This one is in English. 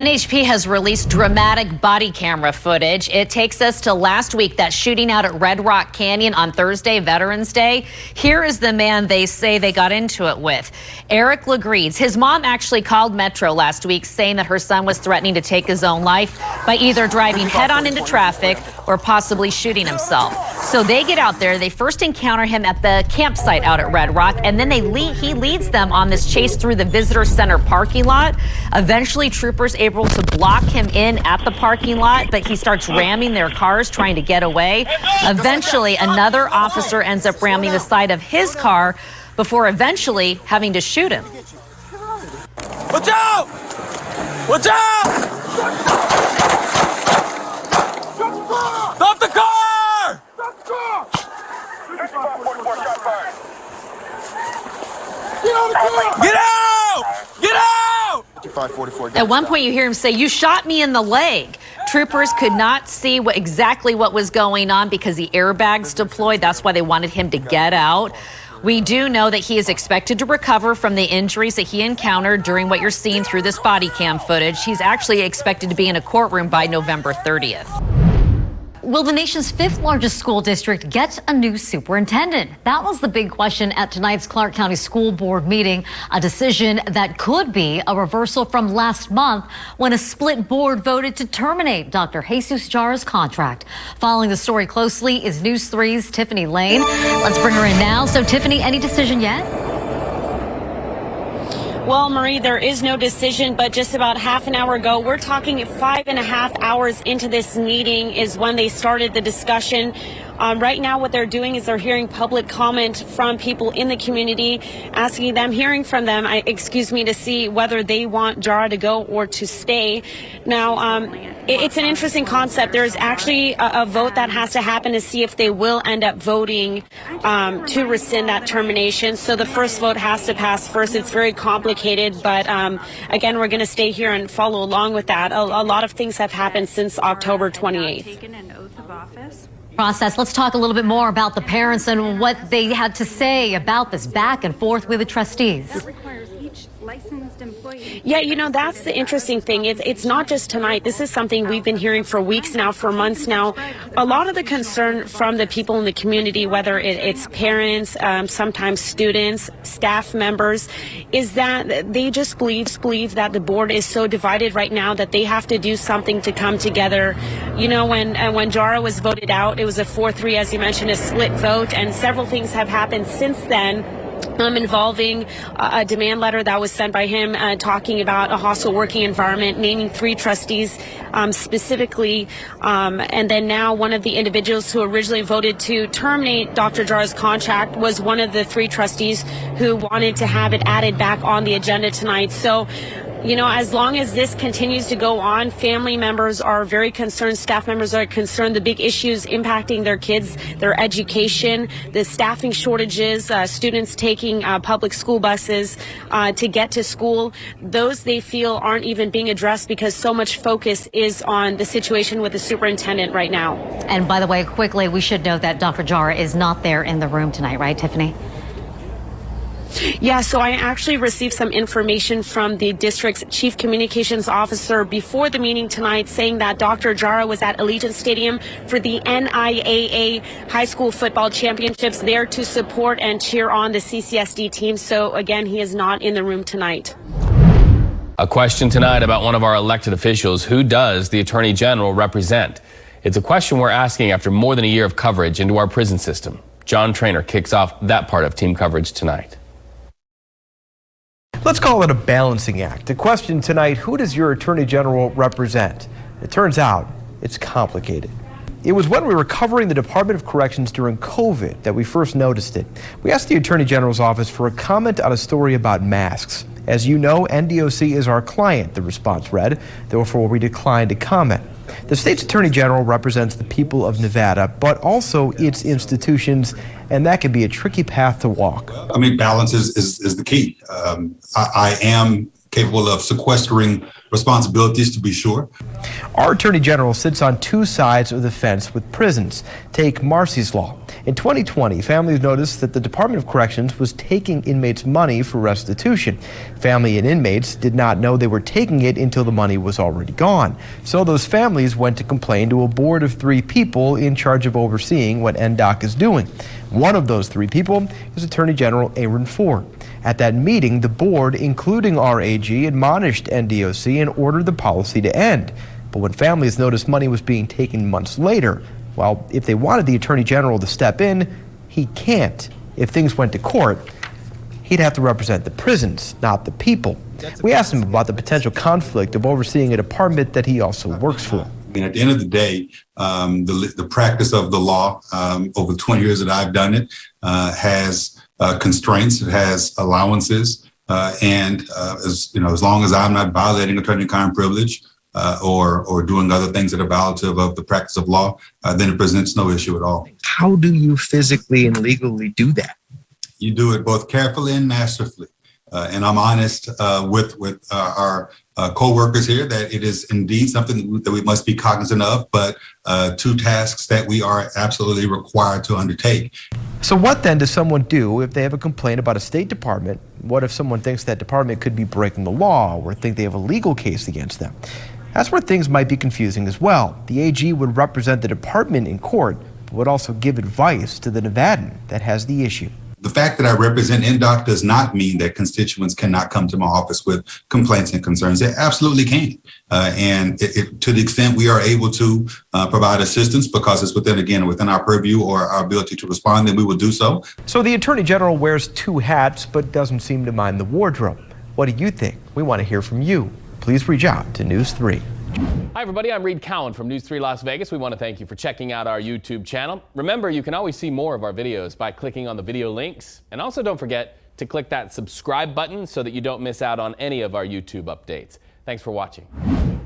NHP has released dramatic body camera footage. It takes us to last week, that shooting out at Red Rock Canyon on Thursday, Veterans Day. Here is the man they say they got into it with, Erik Legried. His mom actually called Metro last week saying that her son was threatening to take his own life by either driving head-on into traffic or possibly shooting himself. So they get out there. They first encounter him at the campsite out at Red Rock, and then he leads them on this chase through the visitor center parking lot. Eventually, troopers able to block him in at the parking lot, but he starts ramming their cars trying to get away. Eventually, another officer ends up ramming the side of his car before eventually having to shoot him. Watch out! Watch out! Stop the car! Get out! Get out! At one point, you hear him say, "You shot me in the leg." Troopers could not see exactly what was going on because the airbags deployed. That's why they wanted him to get out. We do know that he is expected to recover from the injuries that he encountered during what you're seeing through this body cam footage. He's actually expected to be in a courtroom by November 30th. Will the nation's fifth largest school district get a new superintendent? That was the big question at tonight's Clark County School Board meeting, a decision that could be a reversal from last month when a split board voted to terminate Dr. Jara's contract. Following the story closely is News 3's Tiffany Lane. Let's bring her in now. So, Tiffany, any decision yet? Well, Marie, there is no decision, but just about half an hour ago, we're talking 5.5 hours into this meeting is when they started the discussion. Right now, what they're doing is they're hearing public comment from people in the community, asking them, hearing from them, to see whether they want Jara to go or to stay. Now, it's an interesting concept. There's actually a vote that has to happen to see if they will end up voting to rescind that termination. So the first vote has to pass first. It's very complicated, but again, we're going to stay here and follow along with that. A lot of things have happened since October 28th. Taken an oath of office. Process. Let's talk a little bit more about the parents and what they had to say about this back and forth with the trustees. That requires each licensed employee. Yeah, that's the interesting thing. It's not just tonight. This is something we've been hearing for weeks now, for months now. A lot of the concern from the people in the community, whether it's parents, sometimes students, staff members, is that they just believe that the board is so divided right now that they have to do something to come together. You know, when Jara was voted out, it was a 4-3, as you mentioned, a split vote, and several things have happened since then. Involving a demand letter that was sent by him talking about a hostile working environment, naming 3 trustees specifically, and then now one of the individuals who originally voted to terminate Dr. Jara's contract was one of the 3 trustees who wanted to have it added back on the agenda tonight. So, you know, as long as this continues to go on, family members are very concerned, staff members are concerned, the big issues impacting their kids, their education, the staffing shortages, students taking public school buses to get to school, those they feel aren't even being addressed because so much focus is on the situation with the superintendent right now. And by the way, quickly, we should note that Dr. Jara is not there in the room tonight, right, Tiffany? Yeah, so I actually received some information from the district's chief communications officer before the meeting tonight saying that Dr. Jara was at Allegiant Stadium for the NIAA High School Football Championships there to support and cheer on the CCSD team. So again, he is not in the room tonight. A question tonight about one of our elected officials. Who does the Attorney General represent? It's a question we're asking after more than a year of coverage into our prison system. John Trainer kicks off that part of team coverage tonight. Let's call it a balancing act. The question tonight, who does your Attorney General represent? It turns out it's complicated. It was when we were covering the Department of Corrections during COVID that we first noticed it. We asked the Attorney General's office for a comment on a story about masks. As you know, NDOC is our client, the response read. Therefore, we declined to comment. The state's Attorney General represents the people of Nevada, but also its institutions, and that can be a tricky path to walk. I mean, balance is the key. I am capable of sequestering responsibilities, to be sure. Our Attorney General sits on two sides of the fence with prisons. Take Marcy's Law. In 2020, families noticed that the Department of Corrections was taking inmates' money for restitution. Family and inmates did not know they were taking it until the money was already gone. So those families went to complain to a board of 3 people in charge of overseeing what NDOC is doing. One of those 3 people is Attorney General Aaron Ford. At that meeting, the board, including our AG, admonished NDOC and ordered the policy to end. But when families noticed money was being taken months later, well, if they wanted the Attorney General to step in, he can't. If things went to court, he'd have to represent the prisons, not the people. We asked him about the potential conflict of overseeing a department that he also works for. I mean, at the end of the day, the practice of the law over 20 years that I've done it has constraints, it has allowances, and as long as I'm not violating attorney-client privilege or doing other things that are violative of the practice of law, then it presents no issue at all. How do you physically and legally do that? You do it both carefully and masterfully. And I'm honest with our co-workers here that it is indeed something that we must be cognizant of, but 2 tasks that we are absolutely required to undertake. So what then does someone do if they have a complaint about a state department? What if someone thinks that department could be breaking the law or think they have a legal case against them? That's where things might be confusing as well. The AG would represent the department in court, but would also give advice to the Nevadan that has the issue. The fact that I represent NDOC does not mean that constituents cannot come to my office with complaints and concerns. They absolutely can. And to the extent we are able to provide assistance because it's within our purview or our ability to respond, then we will do so. So the Attorney General wears 2 hats but doesn't seem to mind the wardrobe. What do you think? We want to hear from you. Please reach out to News 3. Hi everybody, I'm Reed Cowan from News 3 Las Vegas. We want to thank you for checking out our YouTube channel. Remember, you can always see more of our videos by clicking on the video links. And also don't forget to click that subscribe button so that you don't miss out on any of our YouTube updates. Thanks for watching.